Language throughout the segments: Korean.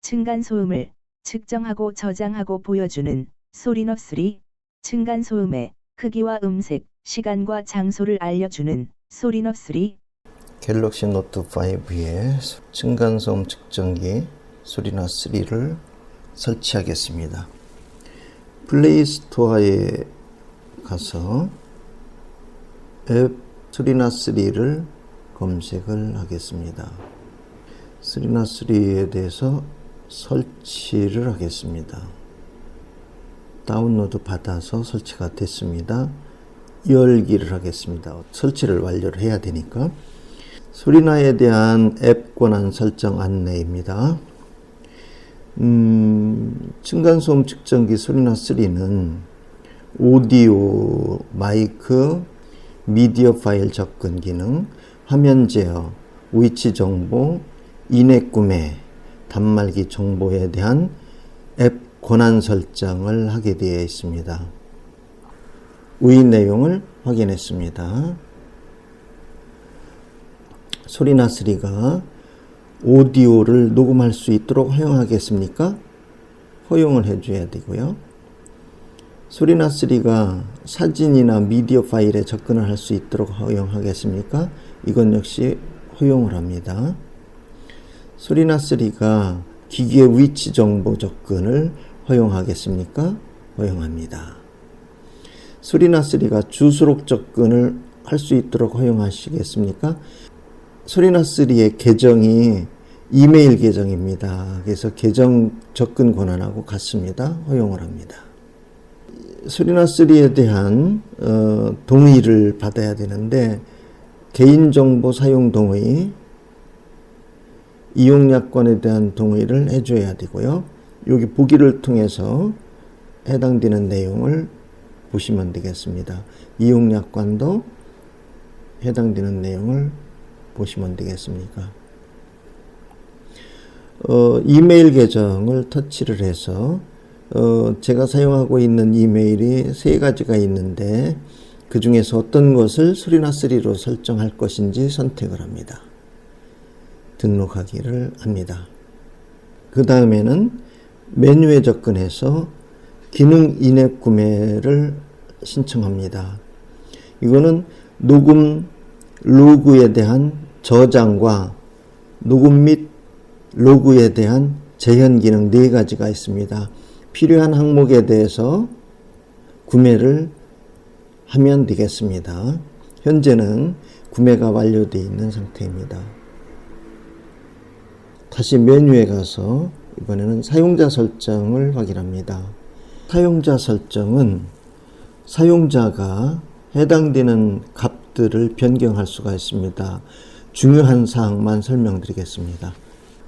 층간소음을 측정하고 저장하고 보여주는 소리너3. 층간소음의 크기와 음색, 시간과 장소를 알려주는 소리너3. 갤럭시 노트 5에 층간소음 측정기 소리너3를 설치하겠습니다. 플레이 스토어에 가서 앱 소리너3를 검색을 하겠습니다. 소리너3에 대해서 설치를 하겠습니다. 다운로드 받아서 설치가 됐습니다. 열기를 하겠습니다. 설치를 완료를 해야 되니까. 소리너에 대한 앱 권한 설정 안내입니다. 층간소음 측정기 소리너3는 오디오, 마이크, 미디어 파일 접근 기능, 화면 제어, 위치 정보, 인앱 구매, 단말기 정보에 대한 앱 권한 설정을 하게 되어 있습니다. 위 내용을 확인했습니다. 소리너3가 오디오를 녹음할 수 있도록 허용하겠습니까? 허용을 해줘야 되고요. 소리너3가 사진이나 미디어 파일에 접근을 할 수 있도록 허용하겠습니까? 이건 역시 허용을 합니다. 소리너3가 기기의 위치 정보 접근을 허용하겠습니까? 허용합니다. 소리너3가 주소록 접근을 할 수 있도록 허용하시겠습니까? 소리너3의 계정이 이메일 계정입니다. 그래서 계정 접근 권한하고 같습니다. 허용을 합니다. 소리너3에 대한 동의를 받아야 되는데 개인정보 사용 동의, 이용약관에 대한 동의를 해줘야 되고요. 여기 보기를 통해서 해당되는 내용을 보시면 되겠습니다. 이용약관도 해당되는 내용을 보시면 되겠습니까? 이메일 계정을 터치를 해서 제가 사용하고 있는 이메일이 3가지가 있는데 그 중에서 어떤 것을 소리너3로 설정할 것인지 선택을 합니다. 등록하기를 합니다. 그 다음에는 메뉴에 접근해서 기능 인앱 구매를 신청합니다. 이거는 녹음 로그에 대한 저장과 녹음 및 로그에 대한 재현 기능 4가지가 있습니다. 필요한 항목에 대해서 구매를 하면 되겠습니다. 현재는 구매가 완료되어 있는 상태입니다. 다시 메뉴에 가서 이번에는 사용자 설정을 확인합니다. 사용자 설정은 사용자가 해당되는 값들을 변경할 수가 있습니다. 중요한 사항만 설명드리겠습니다.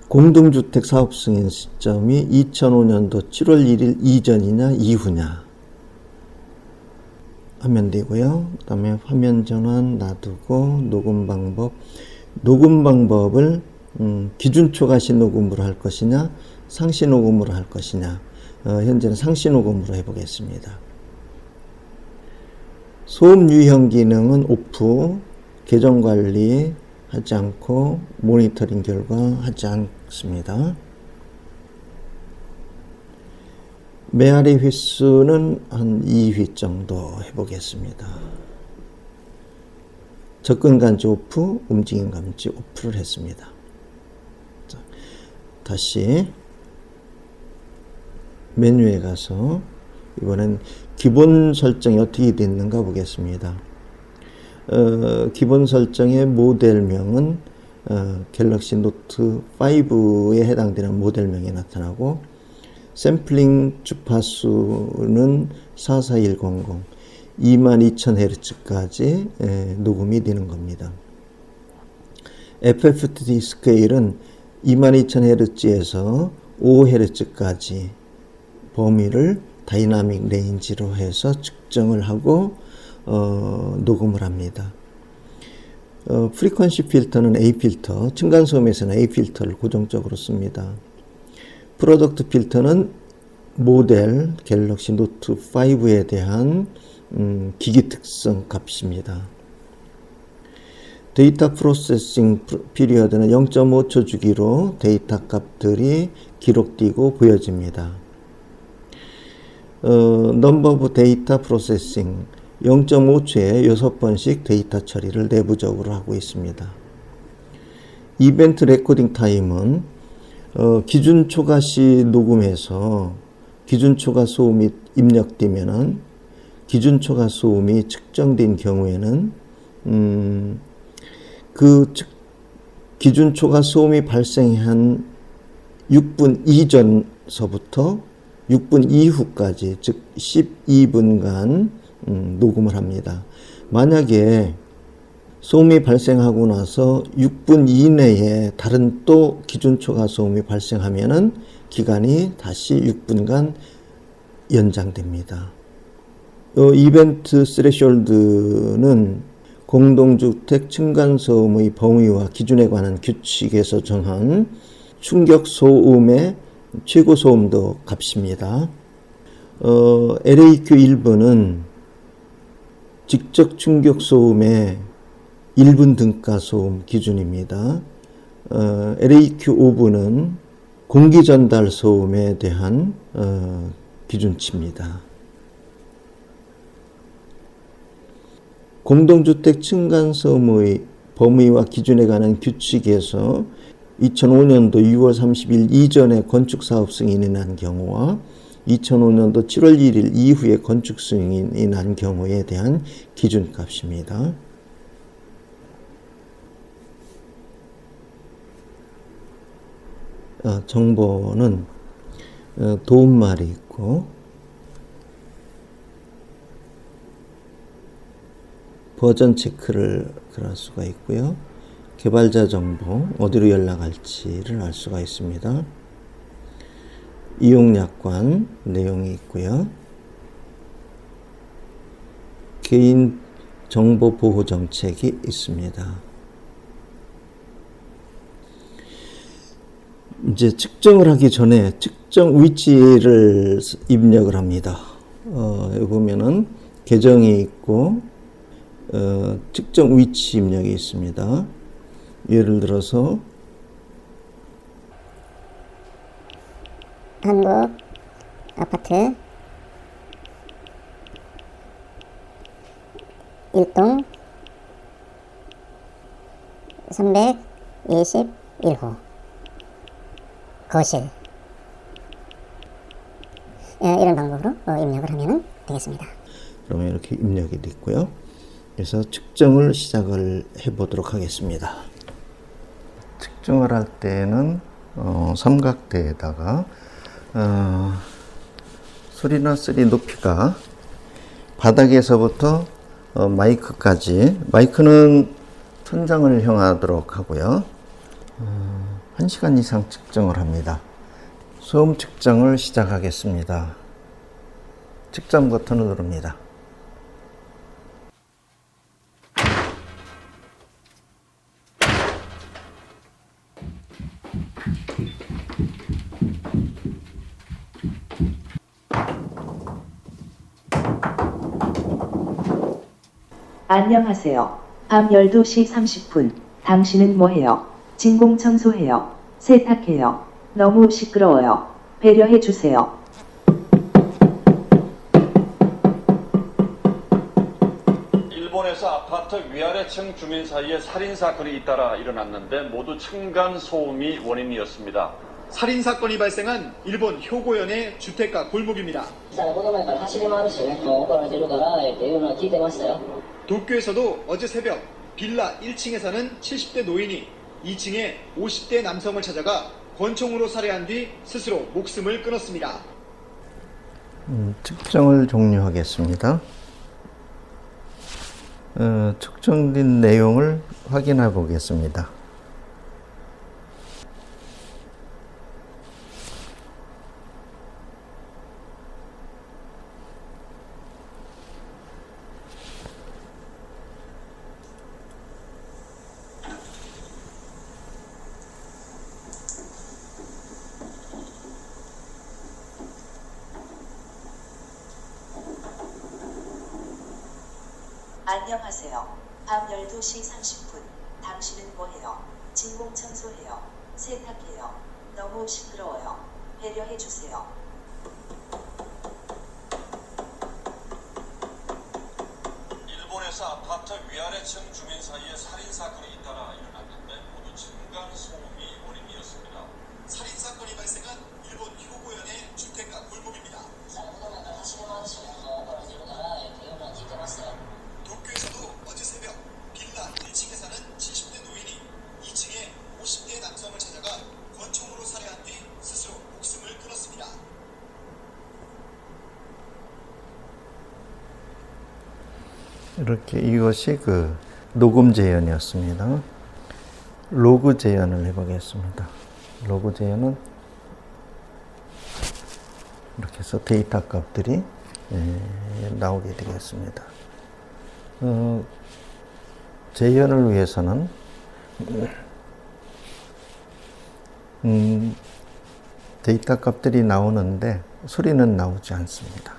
공동주택 사업 승인 시점이 2005년도 7월 1일 이전이냐 이후냐 하면 되고요. 그 다음에 화면 전환 놔두고 녹음 방법을 기준 초과시 녹음으로 할 것이냐 상시 녹음으로 할 것이냐 현재는 상시 녹음으로 해보겠습니다. 소음 유형 기능은 오프, 계정 관리 하지 않고 모니터링 결과 하지 않습니다. 메아리 휘수는 한 2휘 정도 해보겠습니다. 접근 감지 오프, 움직임 감지 오프를 했습니다. 자, 다시 메뉴에 가서 이번엔 기본 설정이 어떻게 됐는가 보겠습니다. 기본 설정의 모델명은 갤럭시 노트 5에 해당되는 모델명이 나타나고 샘플링 주파수는 44100, 22000Hz까지 녹음이 되는 겁니다. FFT 스케일은 22000Hz에서 5Hz까지 범위를 다이나믹 레인지로 해서 측정을 하고 녹음을 합니다. 프리퀀시 필터는 A 필터, 층간소음에서는 A 필터를 고정적으로 씁니다. 프로덕트 필터는 모델 갤럭시 노트 5에 대한 기기 특성 값입니다. 데이터 프로세싱 피리어드는 0.5초 주기로 데이터 값들이 기록되고 보여집니다. 넘버 오브 데이터 프로세싱 0.5초에 6번씩 데이터 처리를 내부적으로 하고 있습니다. 이벤트 레코딩 타임은 기준 초과시 녹음해서 기준 초과 소음이 입력되면은 기준 초과 소음이 측정된 경우에는 기준 초과 소음이 발생한 6분 이전서부터 6분 이후까지 즉 12분간 녹음을 합니다. 만약에 소음이 발생하고 나서 6분 이내에 다른 또 기준 초과 소음이 발생하면은 기간이 다시 6분간 연장됩니다. 이벤트 스레숄드는 공동주택 층간소음의 범위와 기준에 관한 규칙에서 정한 충격 소음의 최고 소음도 값입니다. LAQ 1번은 직접 충격 소음의 1분 등가 소음 기준입니다. LAQ 5번은 공기 전달 소음에 대한 기준치입니다. 공동주택 층간소음의 범위와 기준에 관한 규칙에서 2005년도 6월 30일 이전에 건축사업 승인이 난 경우와 2005년도 7월 1일 이후에 건축 승인이 난 경우에 대한 기준값입니다. 정보는 도움말이 있고 버전 체크를 할 수가 있고요. 개발자 정보, 어디로 연락할지를 알 수가 있습니다. 이용약관 내용이 있고요. 개인 정보 보호 정책이 있습니다. 이제 측정을 하기 전에 측정 위치를 입력을 합니다. 여기 보면은 계정이 있고 측정 위치 입력이 있습니다. 예를 들어서 한국 아파트 1동 321호 거실, 이런 방법으로 입력을 하면 되겠습니다. 그러면 이렇게 입력이 됐고요. 그래서 측정을 시작을 해보도록 하겠습니다. 측정을 할 때는 삼각대에다가 소리너스리 높이가 바닥에서부터 마이크까지, 마이크는 천장을 향하도록 하고요. 1시간 이상 측정을 합니다. 소음 측정을 시작하겠습니다. 측정 버튼을 누릅니다. 안녕하세요. 밤 12시 30분. 당신은 뭐해요? 진공 청소해요. 세탁해요. 너무 시끄러워요. 배려해 주세요. 일본에서 아파트 위아래층 주민 사이에 살인사건이 잇따라 일어났는데 모두 층간 소음이 원인이었습니다. 살인사건이 발생한 일본 효고현의 주택가 골목입니다. 도쿄에서도 어제 새벽 빌라 1층에 사는 70대 노인이 2층에 50대 남성을 찾아가 권총으로 살해한 뒤 스스로 목숨을 끊었습니다. 측정을 종료하겠습니다. 측정된 내용을 확인해 보겠습니다. 안녕하세요. 밤 12시 30분. 당신은 뭐해요? 진공 청소해요. 세탁해요. 너무 시끄러워요. 배려해주세요. 일본에서 아파트 위아래층 주민 사이에 살인사건이 잇따라 일어났는데 모두 층간소음이 원인이었습니다. 살인사건이 발생한 일본 효고현의 주택가 골목입니다. 도쿄에서도 어제 새벽 빌라 1층에 사는 70대 노인이 2층에 50대 남성을 찾아가 권총으로 살해한 뒤 스스로 목숨을 끊었습니다. 이렇게 이것이 그 녹음 재현이었습니다. 로그 재현을 해보겠습니다. 로그 재현은 이렇게 해서 데이터 값들이 나오게 되겠습니다. 재현을 위해서는 데이터 값들이 나오는데 소리는 나오지 않습니다.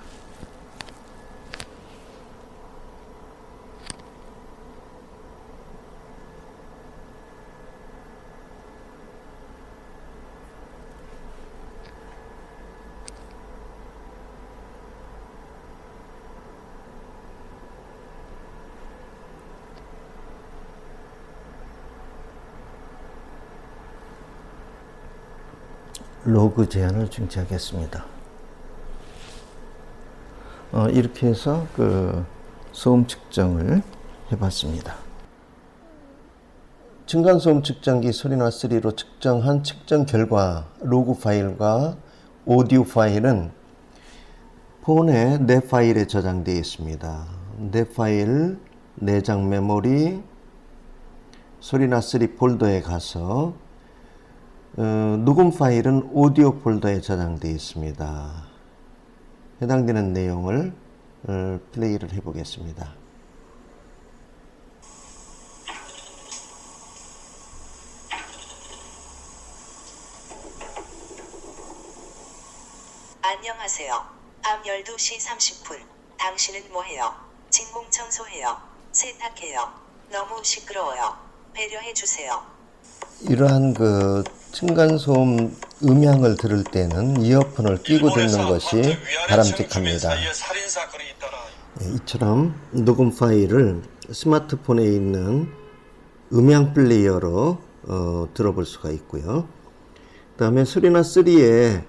로그 제한을 중지하겠습니다. 이렇게 해서 그 소음 측정을 해봤습니다. 층간소음 측정기 소리나 3로 측정한 측정 결과 로그 파일과 오디오 파일은 폰의 내 파일에 저장되어 있습니다. 내 파일, 내장 메모리, 소리나 3 폴더에 가서 녹음 파일은 오디오 폴더에 저장되어 있습니다. 해당되는 내용을 플레이를 해보겠습니다. 안녕하세요. 밤 12시 30분. 당신은 뭐해요? 진공 청소해요. 세탁해요. 너무 시끄러워요. 배려해주세요. 이러한 그 층간소음 음향을 들을 때는 이어폰을 끼고 듣는 것이 바람직합니다. 이처럼 녹음 파일을 스마트폰에 있는 음향 플레이어로 들어볼 수가 있고요. 그 다음에 소리나 3의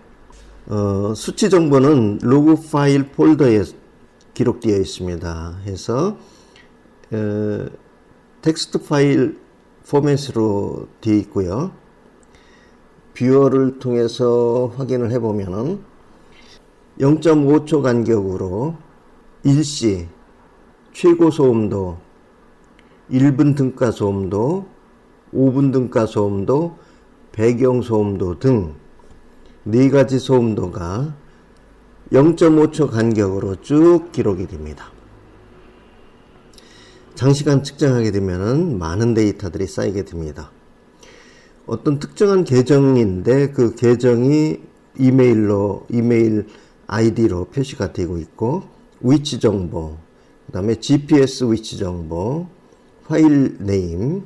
수치 정보는 로그 파일 폴더에 기록되어 있습니다. 해서 텍스트 파일 포맷으로 되어 있고요. 뷰어를 통해서 확인을 해보면은 0.5초 간격으로 일시, 최고 소음도, 1분 등가 소음도, 5분 등가 소음도, 배경 소음도 등 4가지 소음도가 0.5초 간격으로 쭉 기록이 됩니다. 장시간 측정하게 되면 많은 데이터들이 쌓이게 됩니다. 어떤 특정한 계정인데 그 계정이 이메일 아이디로 표시가 되고 있고 위치 정보, 그 다음에 GPS 위치 정보, 파일 네임,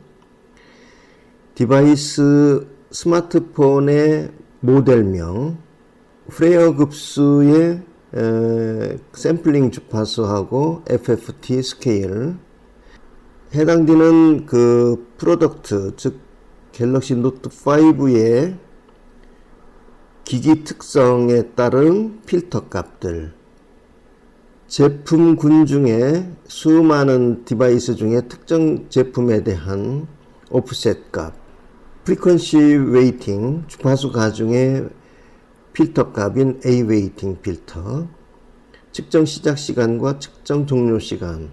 디바이스 스마트폰의 모델명, 프레어 급수의 샘플링 주파수하고 FFT 스케일, 해당되는 그 프로덕트, 즉 갤럭시 노트 5의 기기 특성에 따른 필터 값들, 제품군 중에 수많은 디바이스 중에 특정 제품에 대한 오프셋 값, 프리퀀시 웨이팅, 주파수 가중의 필터 값인 A 웨이팅 필터, 측정 시작 시간과 측정 종료 시간,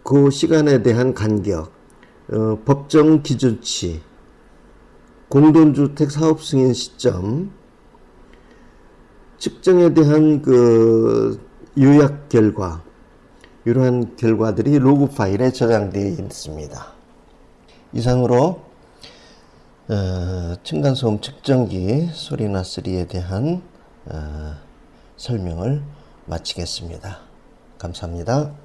그 시간에 대한 간격, 법정 기준치, 공동주택 사업 승인 시점, 측정에 대한 그 요약 결과, 이러한 결과들이 로그 파일에 저장되어 있습니다. 이상으로 층간소음 측정기 소리나 3에 대한 설명을 마치겠습니다. 감사합니다.